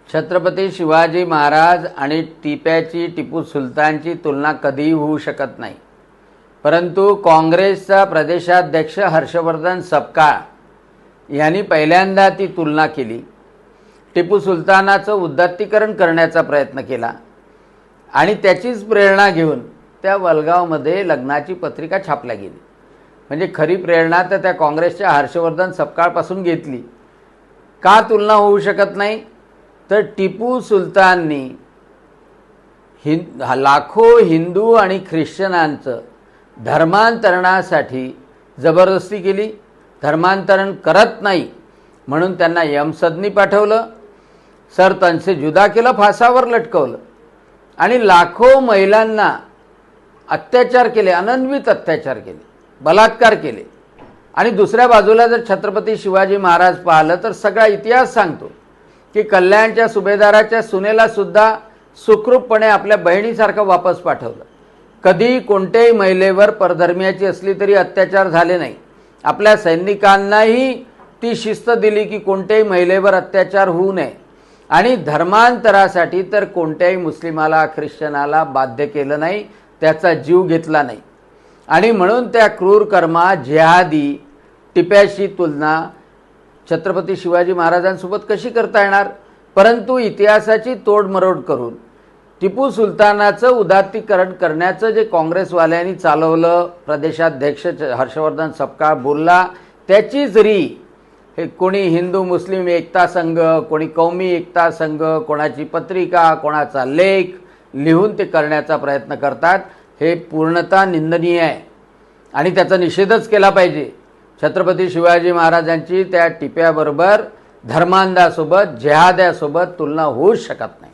छत्रपती शिवाजी महाराज आणि टिप्याची टिपू सुलतानची तुलना कधीही होऊ शकत नाही। परंतु काँग्रेसचा प्रदेशाध्यक्ष हर्षवर्धन सपकाळ यांनी पहिल्यांदा ती तुलना केली। टिपू सुलतानाचं उदात्तीकरण करण्याचा प्रयत्न केला आणि त्याचीच प्रेरणा घेऊन त्या वलगावमध्ये लग्नाची पत्रिका छापल्या गेली। म्हणजे खरी प्रेरणा तर त्या काँग्रेसच्या हर्षवर्धन सपकाळपासून घेतली। का तुलना होऊ शकत नाही? तर टिपू सुलताननी लाखो हिंदू आणि ख्रिश्चनांचं धर्मांतरणासाठी जबरदस्ती केली। धर्मांतरण करत नाही म्हणून त्यांना यमसदनी पाठवलं, सर तनसे जुदा केलं, फासावर लटकवलं आणि लाखो महिलांना अत्याचार केले, अनन्वित अत्याचार केले, बलात्कार केले। आणि दुसऱ्या बाजूला जर छत्रपती शिवाजी महाराज पाहिलं तर सगळा इतिहास सांगतो की कल्याणच्या सुभेदाराच्या सुनेला सुद्धा सुखरूपपणे आपल्या बहिणीसारखं वापस पाठवलं। कधी कोणत्याही महिलेवर परधर्मीयाची असली तरी अत्याचार झाले नाही। आपल्या सैनिकांनाही ती शिस्त दिली की कोणत्याही महिलेवर अत्याचार होऊ नये आणि धर्मांतरासाठी तर कोणत्याही मुस्लिमाला ख्रिश्चनाला बाध्य केलं नाही, त्याचा जीव घेतला नाही। आणि म्हणून त्या क्रूर कर्मा जिहादी टिप्याशी तुलना छत्रपती शिवाजी महाराजांसोबत कशी करता येणार? परंतु इतिहासाची तोडमरोड करून टिपू सुलतानाचं उदात्तीकरण करण्याचं जे काँग्रेसवाल्यांनी चालवलं, प्रदेशाध्यक्ष हर्षवर्धन सपकाळ बोलला त्याचीच री हे कोणी हिंदू मुस्लिम एकता संघ, कोणी कौमी एकता संघ, कोणाची पत्रिका, कोणाचा लेख लिहून ते करण्याचा प्रयत्न करतात। हे पूर्णतः निंदनीय आहे आणि त्याचा निषेधच केला पाहिजे। छत्रपती शिवाजी महाराजांची त्या टिप्याबरोबर धर्मांधासोबत जिहाद्यासोबत तुलना होऊच शकत नाही।